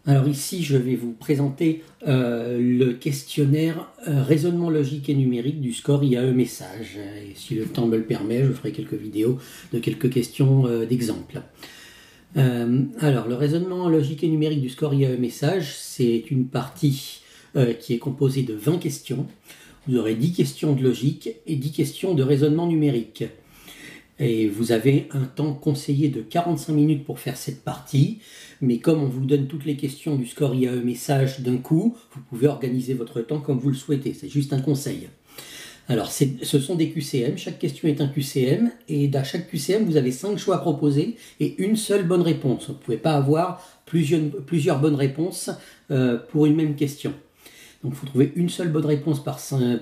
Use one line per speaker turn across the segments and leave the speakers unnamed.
Alors ici, je vais vous présenter le questionnaire raisonnement logique et numérique du score IAE message. Et si le temps me le permet, je ferai quelques vidéos de quelques questions d'exemple. Alors, le raisonnement logique et numérique du score IAE message, c'est une partie qui est composée de 20 questions. Vous aurez 10 questions de logique et 10 questions de raisonnement numérique. Et vous avez un temps conseillé de 45 minutes pour faire cette partie. Mais comme on vous donne toutes les questions du score IAE message d'un coup, vous pouvez organiser votre temps comme vous le souhaitez. C'est juste un conseil. Alors, ce sont des QCM. Chaque question est un QCM. Et dans chaque QCM, vous avez 5 choix proposés et une seule bonne réponse. Vous ne pouvez pas avoir plusieurs bonnes réponses pour une même question. Donc, il faut trouver une seule bonne réponse pour 5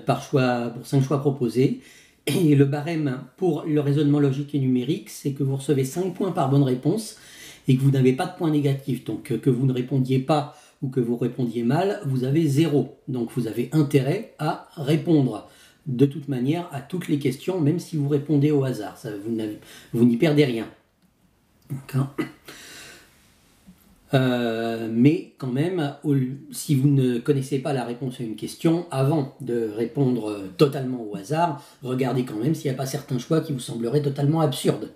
choix proposés. Et le barème pour le raisonnement logique et numérique, c'est que vous recevez 5 points par bonne réponse et que vous n'avez pas de points négatifs. Donc que vous ne répondiez pas ou que vous répondiez mal, vous avez 0. Donc vous avez intérêt à répondre de toute manière à toutes les questions, même si vous répondez au hasard. Vous n'y perdez rien. Mais quand même, si vous ne connaissez pas la réponse à une question, avant de répondre totalement au hasard, regardez quand même s'il n'y a pas certains choix qui vous sembleraient totalement absurdes.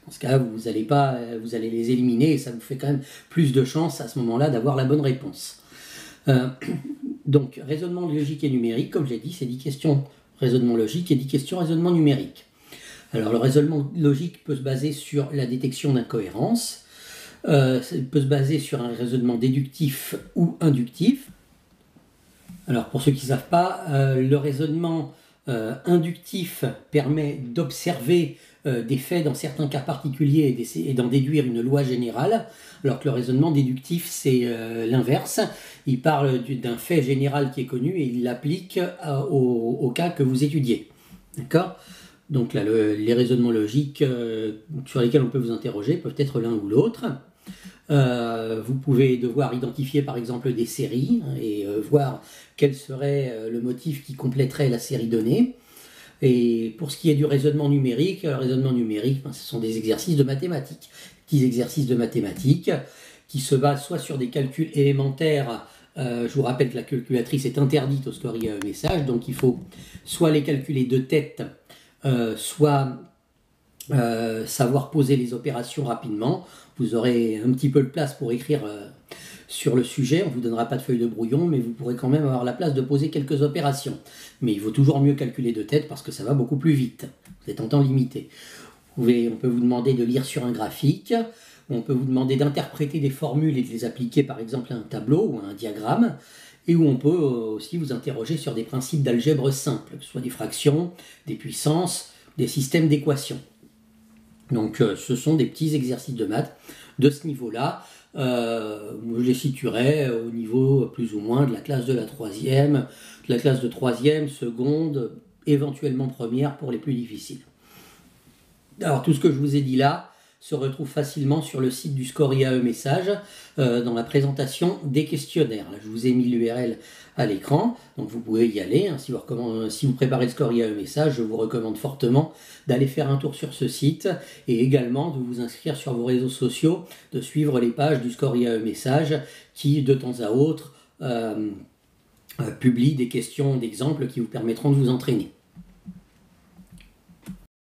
Dans ce cas, vous allez les éliminer et ça vous fait quand même plus de chances à ce moment-là d'avoir la bonne réponse. Donc, raisonnement logique et numérique, comme j'ai dit, c'est 10 questions raisonnement logique et 10 questions raisonnement numérique. Alors, le raisonnement logique peut se baser sur la détection d'incohérences. Ça peut se baser sur un raisonnement déductif ou inductif. Alors pour ceux qui ne savent pas, le raisonnement inductif permet d'observer des faits dans certains cas particuliers et d'en déduire une loi générale, alors que le raisonnement déductif c'est l'inverse. Il parle d'un fait général qui est connu et il l'applique au cas que vous étudiez. D'accord ? Donc là, les raisonnements logiques sur lesquels on peut vous interroger peuvent être l'un ou l'autre. Vous pouvez devoir identifier par exemple des séries et voir quel serait le motif qui compléterait la série donnée. Et pour ce qui est du raisonnement numérique, ce sont des exercices de mathématiques. Petits exercices de mathématiques qui se basent soit sur des calculs élémentaires. Je vous rappelle que la calculatrice est interdite au score IAE message, donc il faut soit les calculer de tête, soit savoir poser les opérations rapidement. Vous aurez un petit peu de place pour écrire sur le sujet. On ne vous donnera pas de feuille de brouillon, mais vous pourrez quand même avoir la place de poser quelques opérations. Mais il vaut toujours mieux calculer de tête parce que ça va beaucoup plus vite. Vous êtes en temps limité. On peut vous demander de lire sur un graphique. On peut vous demander d'interpréter des formules et de les appliquer par exemple à un tableau ou à un diagramme. Et où on peut aussi vous interroger sur des principes d'algèbre simple, que ce soit des fractions, des puissances, des systèmes d'équations. Donc ce sont des petits exercices de maths de ce niveau-là. Je les situerais au niveau plus ou moins de la classe de la troisième, de la classe de troisième, seconde, éventuellement première pour les plus difficiles. Alors tout ce que je vous ai dit là se retrouve facilement sur le site du score IAE message dans la présentation des questionnaires. Là, je vous ai mis l'URL à l'écran, donc vous pouvez y aller. Si vous préparez le score IAE message, je vous recommande fortement d'aller faire un tour sur ce site et également de vous inscrire sur vos réseaux sociaux, de suivre les pages du score IAE message qui de temps à autre publient des questions d'exemples qui vous permettront de vous entraîner.